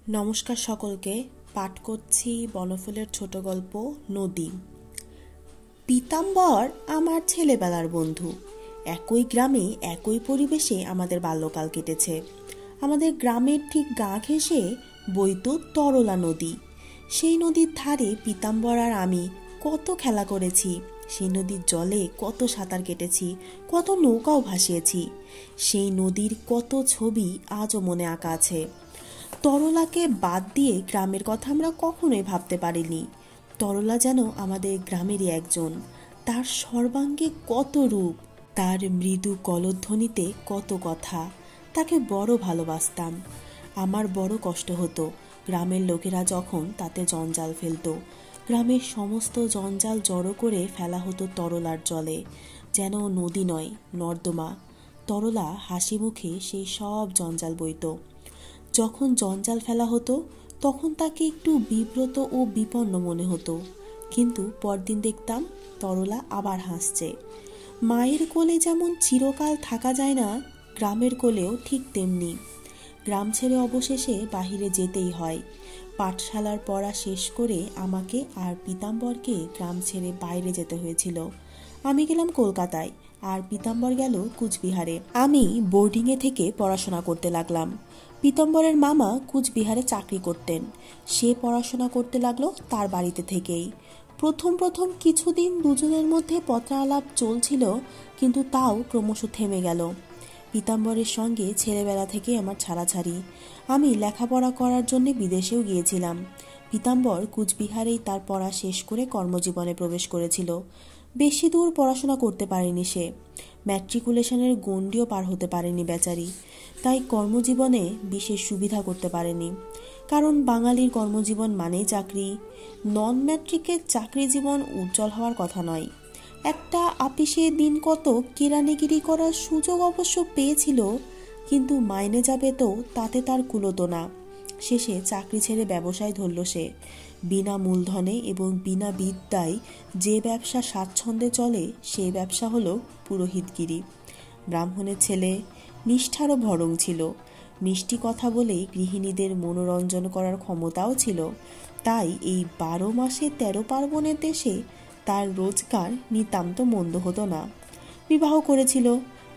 নমস্কার সকলকে। পাঠ করছি বনফুলের ছোট গল্প নদী। পীতাম্বর আমার ছেলেবেলার বন্ধু। একই গ্রামে একই পরিবেশে আমাদের বাল্যকাল কেটেছে। আমাদের গ্রামের ঠিক গা ঘেঁষে বইতো তরলা নদী। সেই নদীর ধারে পীতাম্বর আর আমি কত খেলা করেছি। সেই নদীর জলে কত সাঁতার কেটেছি, কত নৌকাও ভাসিয়েছি। সেই নদীর কত ছবি আজও মনে আঁকা আছে। তরলাকে বাদ দিয়ে গ্রামের কথা আমরা কখনোই ভাবতে পারিনি। তরলা যেন আমাদের গ্রামেরই একজন। তার সর্বাঙ্গে কত রূপ, তার মৃদু কলধ্বনিতে কত কথা। তাকে বড় ভালোবাসতাম। আমার বড় কষ্ট হতো গ্রামের লোকেরা যখন তাতে জঞ্জাল ফেলত। গ্রামের সমস্ত জঞ্জাল জড়ো করে ফেলা হতো তরলার জলে, যেন নদী নয় নর্দমা। তরলা হাসি মুখে সেই সব জঞ্জাল বইত। যখন জঞ্জাল ফেলা হতো তখন তাকে একটু বিব্রত ও বিপন্ন মনে হতো, কিন্তু পরদিন দেখতাম তরলা আবার হাসছে। মায়ের কোলে যেমন চিরকাল থাকা যায় না, গ্রামের কোলেও ঠিক তেমনি। গ্রাম ছেড়ে অবশেষে বাহিরে যেতেই হয়। পাঠশালার পড়া শেষ করে আমাকে আর পীতাম্বরকে গ্রাম ছেড়ে বাইরে যেতে হয়েছিল। আমি গেলাম কলকাতায়, আর পীতাম্বর গেল কুচবিহারে। আমি বোর্ডিংয়ে থেকে পড়াশোনা করতে লাগলাম। পীতাম্বরের মামা কুচবিহারে চাকরি করতেন। সে পড়াশোনা করতে লাগলো তার বাড়িতে থেকেই। প্রথম প্রথম কিছুদিন দুজনের মধ্যে পত্রালাপ চলছিল, কিন্তু তাও ক্রমশ থেমে গেল। পীতাম্বরের সঙ্গে ছেলেবেলা থেকে আমার ছাড়াছাড়ি। আমি লেখাপড়া করার জন্য বিদেশেও গিয়েছিলাম। পীতাম্বর কুচবিহারেই তার পড়া শেষ করে কর্মজীবনে প্রবেশ করেছিল। বেশি দূর পড়াশোনা করতে পারেনি সে। ম্যাট্রিকুলেশনের গণ্ডিও পার হতে পারেনি বেচারি। তাই কর্মজীবনে বিশেষ সুবিধা করতে পারেনি। কারণ বাঙালির কর্মজীবন মানেই চাকরি। নন ম্যাট্রিকের চাকরি জীবন উজ্জ্বল হওয়ার কথা নয়। একটা আপিসে দিন কত কেরানিগিরি করার সুযোগ অবশ্য পেয়েছিল, কিন্তু মাইনে যাবে তো তাতে তার কুলোতো না। শেষে চাকরি ছেড়ে ব্যবসায় ধরল সে। বিনা মূলধনে এবং বিনা বিদ্যায় যে ব্যবসা স্বাচ্ছন্দ্যে চলে সেই ব্যবসা হলো পুরোহিতগিরি। ব্রাহ্মণের ছেলে, নিষ্ঠারও ভরং ছিল। মিষ্টি কথা বলেই গৃহিণীদের মনোরঞ্জন করার ক্ষমতাও ছিল। তাই এই 12 মাসে 13 পার্বণের দেশে তার রোজগার নিতান্ত মন্দ হতো না। বিবাহ করেছিল,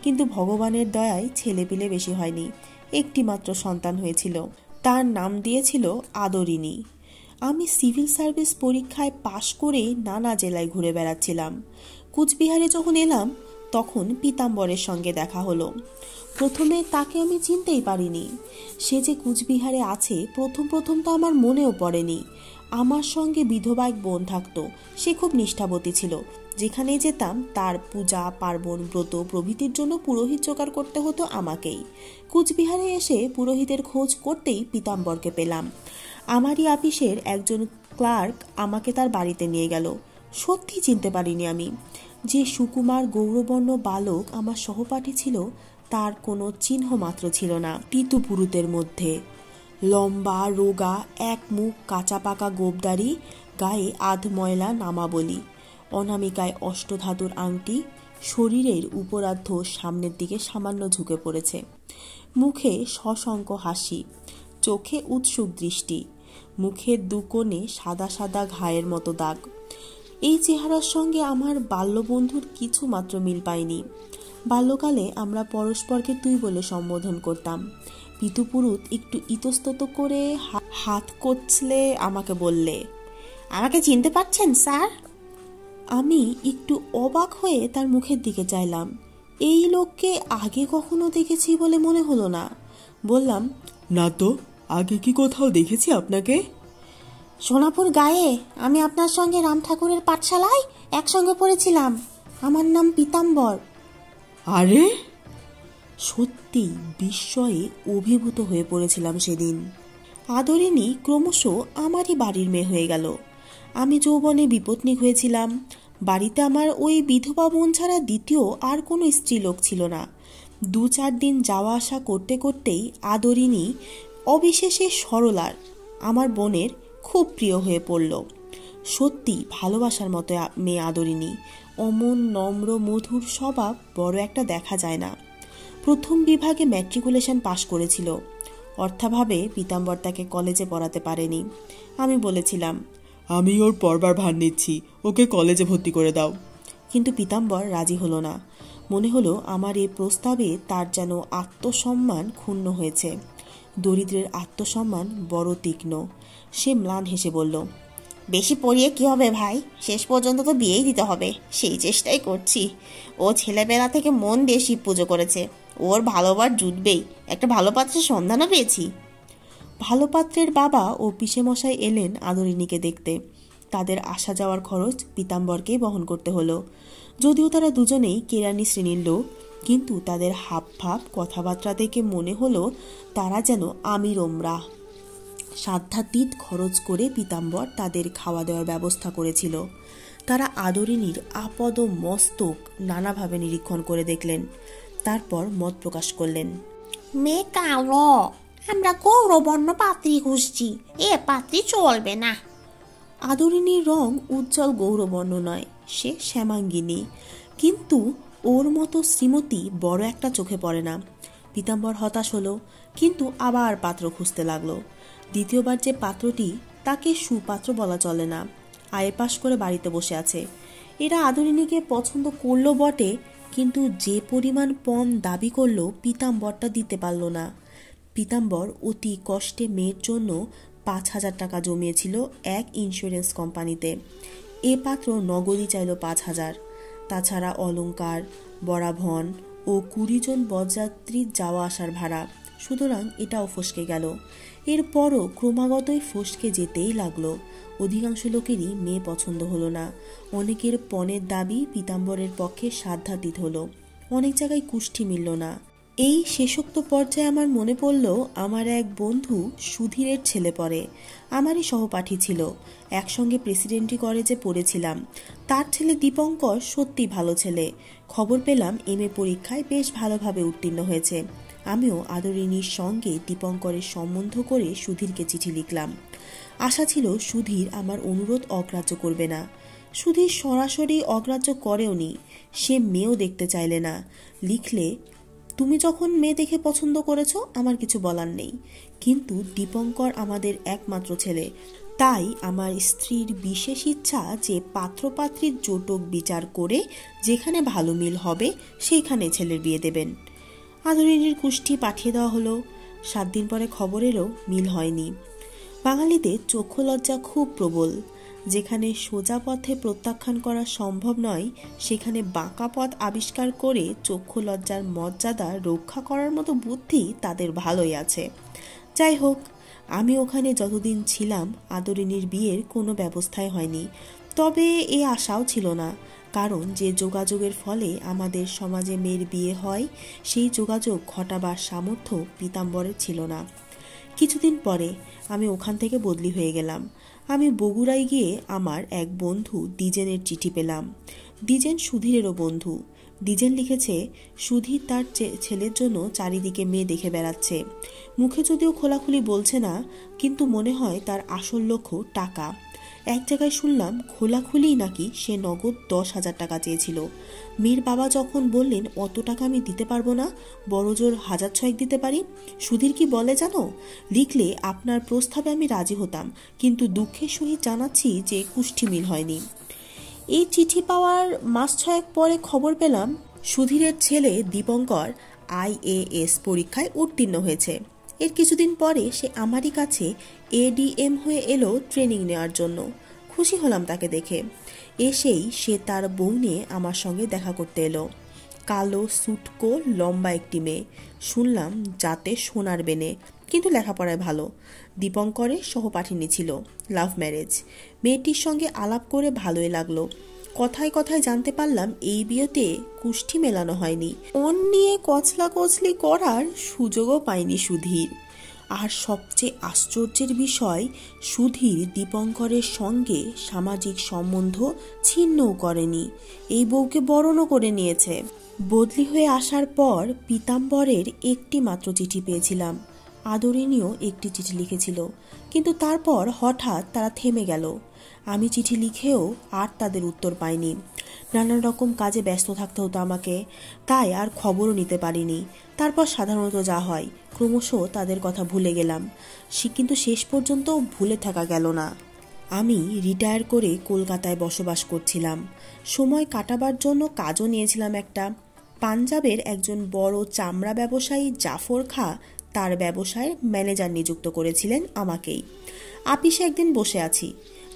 কিন্তু ভগবানের দয়ায় ছেলেপিলে বেশি হয়নি। একটি মাত্র সন্তান হয়েছিল। তার নাম দিয়েছিল আদরিনী। আমি সিভিল সার্ভিস পরীক্ষায় পাশ করে নানা জেলায় ঘুরে বেড়াচ্ছিলাম। কুচবিহারে যখন এলাম তখন পীতাম্বরের সঙ্গে দেখা হলো। প্রথমে তাকে আমি চিনতেই পারিনি। সে যে কুচবিহারে আছে প্রথম প্রথম তো আমার মনেও পড়েনি। আমার সঙ্গে বিধবা এক বোন থাকতো। সে খুব নিষ্ঠাবতী ছিল। যেখানেই যেতাম তার পূজা পার্বণ ব্রত প্রভৃতির জন্য পুরোহিত জোগাড় করতে হতো আমাকেই। কুচবিহারে এসে পুরোহিতের খোঁজ করতেই পীতাম্বরকে পেলাম। আমারই আপিসের একজন ক্লার্ক আমাকে তার বাড়িতে নিয়ে গেল। সত্যি চিনতে পারিনি আমি। যে সুকুমার গৌরবর্ণ বালক আমার সহপাঠী ছিল, তার কোনো চিহ্ন মাত্র ছিল না। পিতুপুরুতের মধ্যে লম্বা রোগা, এক মুখ, কাঁচা পাকা গোবদারি, গায়ে আধ ময়লা নামাবলী, অনামিকায় অষ্টধাতুর আংটি, শরীরের উপরার্ধ সামনের দিকে সামান্য ঝুঁকে পড়েছে। মুখে সশঙ্ক হাসি, চোখে উৎসুক দৃষ্টি, মুখের দুকোণে সাদা সাদা ঘায়ের মতো দাগ। এই চেহারার সঙ্গে আমার বাল্যবন্ধুর কিছু মাত্র মিল পাইনি। বাল্যকালে আমরা পরস্পরকে তুই বলে সম্বোধন করতাম। পিতুপুরুত একটু ইতস্তত করে হাত কচলে আমাকে বললে, আমাকে চিনতে পারছেন স্যার? আমি একটু অবাক হয়ে তার মুখের দিকে চাইলাম। এই লোককে আগে কখনো দেখেছি বলে মনে হলো না। বললাম, না তো, আগে কি কোথাও দেখেছি আপনাকে? সোনাপুর গায়ে আমি আপনার সঙ্গে রাম ঠাকুরের পাঠশালায় একসঙ্গে পড়েছিলাম। আমার নাম পীতাম্বর। আরে, সত্যি বিস্ময়ে অভিভূত হয়ে পড়েছিলাম সেদিন। আদরিনী ক্রমশ আমারই বাড়ির মেয়ে হয়ে গেল। আমি যৌবনে বিপত্নিক হয়েছিলাম। বাড়িতে আমার ওই বিধবা বোন ছাড়া দ্বিতীয় আর কোনো স্ত্রীলোক ছিল না। 2-4 দিন যাওয়া আসা করতে করতেই আদরিনী অবিশেষে সরলার, আমার বোনের, খুব প্রিয় হয়ে পড়ল। সত্যি ভালোবাসার মতো মেয়ে আদরিনী। অমন নম্র মধুর স্বভাব বড় একটা দেখা যায় না। প্রথম বিভাগে ম্যাট্রিকুলেশন পাশ করেছিল। অর্থাভাবে পীতাম্বর তাকে কলেজে পড়াতে পারেনি। আমি বলেছিলাম, আমি ওর পড়বার ভার নিচ্ছি, ওকে কলেজে ভর্তি করে দাও। কিন্তু পীতাম্বর রাজি হলো না। মনে হলো আমার এই প্রস্তাবে তার যেন আত্মসম্মান ক্ষুণ্ণ হয়েছে। দরিদ্রের আত্মসম্মান বড় তীক্ষ্ণ। সে ম্লান হেসে বলল, বেশি পড়িয়ে কি হবে ভাই, শেষ পর্যন্ত তো বিয়েই দিতে হবে, সেই চেষ্টাই করছি। ও ছেলেবেলা থেকে মন দিয়ে শিব পুজো করেছে, ওর ভালোবার জুটবেই, একটা ভালো পাত্রের সন্ধানও পেয়েছি। ভালো পাত্রের বাবা ও পিসেমশাই এলেন আদরিনীকে দেখতে। তাদের আসা যাওয়ার খরচ পীতাম্বরকেই বহন করতে হলো। যদিও তারা দুজনেই কেরানি শ্রেণীর লোক, কিন্তু তাদের হাবভাব কথাবার্তা দেখে মনে হলো তারা যেন আমির ওমরা। সাধ্যাতীত খরচ করে পীতাম্বর তাদের খাওয়া দাওয়ার ব্যবস্থা করেছিল। তারা আদরিনীর আপদ মস্তক নানাভাবে নিরীক্ষণ করে দেখলেন, তারপর মত প্রকাশ করলেন, মেয়ে কালো, আমরা গৌরবর্ণ পাত্রী খুঁজছি, এ পাত্রী চলবে না। আদরিনীর রং উজ্জ্বল গৌরবর্ণ নয়, সে শ্যামাঙ্গিনী, কিন্তু ওর মতো শ্রীমতী বড় একটা চোখে পড়ে না। পীতাম্বর হতাশ হলো, কিন্তু আবার পাত্র খুঁজতে লাগলো। দ্বিতীয়বার যে পাত্রটি, তাকে সুপাত্র বলা চলে না, আয়ে পাশ করে বাড়িতে বসে আছে। এরা আদরিনীকে পছন্দ করলো বটে, কিন্তু যে পরিমাণ পণ দাবি করলো পীতাম্বরটা দিতে পারল না। পীতাম্বর অতি কষ্টে মেয়ের জন্য 5,000 টাকা জমিয়েছিল এক ইন্স্যুরেন্স কোম্পানিতে। এ পাত্র নগদই চাইল 5,000, তাছাড়া অলংকার, বরাভন ও 20 জন বরযাত্রীর যাওয়া আসার ভাড়া। সুতরাং এটাও ফসকে গেল। এরপরও ক্রমাগতই ফসকে যেতেই লাগলো। অধিকাংশ লোকেরই মেয়ে পছন্দ হলো না। অনেকের পণের দাবি পীতাম্বরের পক্ষে সাধ্যাতীত হলো। অনেক জায়গায় কুষ্ঠি মিলল না। এই শেষোক্ত পর্যায়ে আমার মনে পড়ল, আমার এক বন্ধু সুধীরের ছেলে পড়ে, আমারই সহপাঠী ছিল, একসঙ্গে প্রেসিডেন্টি কলেজে পড়েছিলাম। তার ছেলে দীপঙ্কর সত্যি ভালো ছেলে। খবর পেলাম এমএ পরীক্ষায় বেশ ভালোভাবে উত্তীর্ণ হয়েছে। আমিও আদরিনীর সঙ্গে দীপঙ্করের সম্বন্ধ করে সুধীরকে চিঠি লিখলাম। আশা ছিল সুধীর আমার অনুরোধ অগ্রাহ্য করবে না। সুধীর সরাসরি অগ্রাহ্য করেওনি, সে মেয়েও দেখতে চাইলে না। লিখলে, তুমি যখন মেয়ে দেখে পছন্দ করেছো আমার কিছু বলার নেই, কিন্তু দীপঙ্কর আমাদের একমাত্র ছেলে, তাই আমার স্ত্রীর বিশেষ ইচ্ছা যে পাত্রপাত্রীর জোটক বিচার করে যেখানে ভালো মিল হবে সেইখানে ছেলের বিয়ে দেবেন। আদরিনীর কুষ্ঠি পাঠিয়ে দেওয়া হলো। 7 দিন পরে খবর এলো মিল হয়নি। বাঙালিদের চক্ষু লজ্জা খুব প্রবল। যেখানে সোজা পথে প্রত্যাখ্যান করা সম্ভব নয়, সেখানে বাঁকা পথ আবিষ্কার করে চক্ষু লজ্জার মর্যাদা রক্ষা করার মতো বুদ্ধি তাদের ভালোই আছে। যাই হোক, আমি ওখানে যতদিন ছিলাম আদরিনীর বিয়ের কোনো ব্যবস্থাই হয়নি। তবে এ আশাও ছিল না, কারণ যে যোগাযোগের ফলে আমাদের সমাজে মেয়ের বিয়ে হয়, সেই যোগাযোগ ঘটাবার সামর্থ্য পীতাম্বরের ছিল না। কিছুদিন পরে আমি ওখান থেকে বদলি হয়ে গেলাম। আমি বগুড়ায় গিয়ে আমার এক বন্ধু দ্বিজেনের চিঠি পেলাম। দ্বিজেন সুধীরেরও বন্ধু। দ্বিজেন লিখেছে, সুধীর তার ছেলের জন্য চারিদিকে মেয়ে দেখে বেড়াচ্ছে। মুখে যদিও খোলাখুলি বলছে না, কিন্তু মনে হয় তার আসল লক্ষ্য টাকা। এক জায়গায় শুনলাম খোলাখুলি নাকি সে নগদ 10,000 টাকা চেয়েছিল। মেয়ের বাবা যখন বললেন অত টাকা আমি দিতে পারবো না, বড় জোর 1,600 দিতে পারি। সুধীর কি বলে জানো, লিখলে আপনার প্রস্তাবে আমি রাজি হতাম, কিন্তু দুঃখের সহিত জানাচ্ছি যে কুষ্ঠি মিল হয়নি। এই চিঠি পাওয়ার মাস 6 পরে খবর পেলাম সুধীরের ছেলে দীপঙ্কর IAS পরীক্ষায় উত্তীর্ণ হয়েছে। এর কিছুদিন পরে সে আমারই কাছে ADM হয়ে এলো ট্রেনিং নেওয়ার জন্য। খুশি হলাম তাকে দেখে। এসেই সে তার বউ নিয়ে আমার সঙ্গে দেখা করতে এলো। কালো সুটকো লম্বা একটি মেয়ে, শুনলাম যাতে সোনার বেনে, কিন্তু লেখাপড়ায় ভালো। দীপঙ্করের সহপাঠিনী ছিল, লাভ ম্যারেজ। মেয়েটির সঙ্গে আলাপ করে ভালোই লাগলো। কথায় কথায় জানতে পারলাম এই বিয়েতে কুষ্ঠি মেলানো হয়নি। ওর নিয়ে কচলাকচলি করার সুযোগও পায়নি সুধীর। আর সবচেয়ে আশ্চর্যের বিষয়, সুধীর দীপঙ্করের সঙ্গে সামাজিক সম্বন্ধ ছিন্নও করেনি, এই বউকে বরণও করে নিয়েছে। বদলি হয়ে আসার পর পীতাম্বরের একটি মাত্র চিঠি পেয়েছিলাম। আদরিনীয় একটি চিঠি লিখেছিল, কিন্তু তারপর হঠাৎ তারা থেমে গেল। আমি চিঠি লিখেও আর তাদের উত্তর পাইনি। নানান রকম কাজে ব্যস্ত থাকতে হতো আমাকে, তাই আর খবরও নিতে পারিনি। তারপর সাধারণত যা হয়, ক্রমশ তাদের কথা ভুলে গেলাম, কিন্তু শেষ পর্যন্ত ভুলে থাকা গেল না। আমি রিটায়ার করে কলকাতায় বসবাস করছিলাম। সময় কাটাবার জন্য কাজও নিয়েছিলাম একটা। পাঞ্জাবের একজন বড় চামড়া ব্যবসায়ী জাফর খাঁ তার ব্যবসায়ের ম্যানেজার নিযুক্ত করেছিলেন আমাকেই। আপিসে একদিন বসে আছি,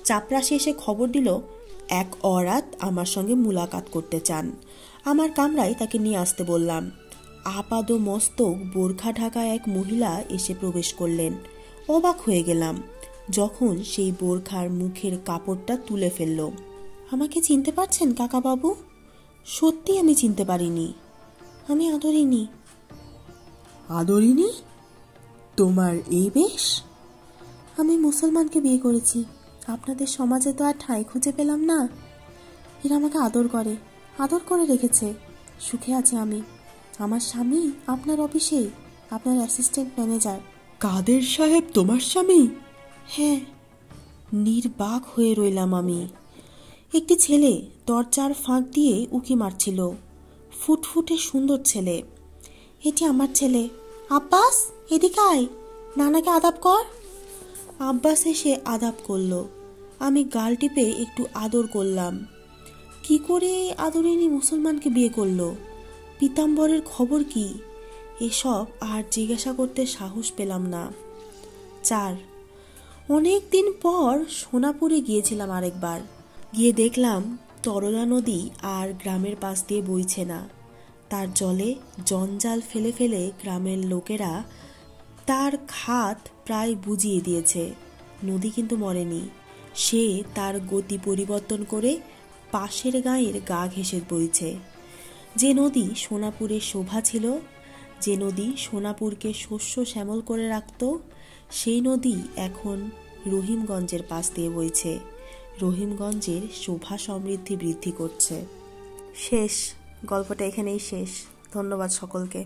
চাপরাশি এসে খবর দিল এক অরাত আমার সঙ্গে মুলাকাত করতে চান। আমার কামরায় তাকে নিয়ে আসতে বললাম। আপাদ মস্তক বোরখা ঢাকা এক মহিলা এসে প্রবেশ করলেন। অবাক হয়ে গেলাম যখন সেই বোরখার মুখের কাপড়টা তুলে ফেলল। আমাকে চিনতে পারছেন কাকাবাবু? সত্যি আমি চিনতে পারিনি। আমি আদরিনী। আদরিনী, তোমার এই বেশ? আমি মুসলমানকে বিয়ে করেছি। আপনাদের সমাজে তো আর ঠাঁই খুঁজে পেলাম না। এরা আমাকে আদর করে রেখেছে। সুখে আছে আমি। আমার স্বামী আপনার অফিসে, আপনার অ্যাসিস্ট্যান্ট ম্যানেজার। কাদের সাহেব তোমার স্বামী? হ্যাঁ। নির্বাক হয়ে রইলাম আমি। একটি ছেলে দরজার ফাঁক দিয়ে উকি মারছিল। ফুটফুটে সুন্দর ছেলে। এটি আমার ছেলে। আব্বাস, এদিকে আয়, নানাকে আদাব কর। আব্বাস এসে আদাব করল। আমি গাল টিপে একটু আদর করলাম। কি করে আদরিনী মুসলমানকে বিয়ে করলো? পীতাম্বরের খবর কি? এসব আর জিজ্ঞাসা করতে সাহস পেলাম না। 4 অনেক দিন পর সোনাপুরে গিয়েছিলাম আরেকবার। গিয়ে দেখলাম তরলা নদী আর গ্রামের পাশ দিয়ে বইছে না। তার জলে জঞ্জাল ফেলে ফেলে গ্রামের লোকেরা তার খাত প্রায় বুঝিয়ে দিয়েছে। নদী কিন্তু মরেনি। সে তার গতি পরিবর্তন করে পাশের গাঁয়ের গা ঘেঁষে বইছে। যে নদী সোনাপুরের শোভা ছিল, যে নদী সোনাপুরকে শস্য শ্যামল করে রাখত, সেই নদী এখন রহিমগঞ্জের পাশ দিয়ে বইছে। রহিমগঞ্জের শোভা সমৃদ্ধি বৃদ্ধি করছে। শেষ। গল্পটা এখানেই শেষ। ধন্যবাদ সকলকে।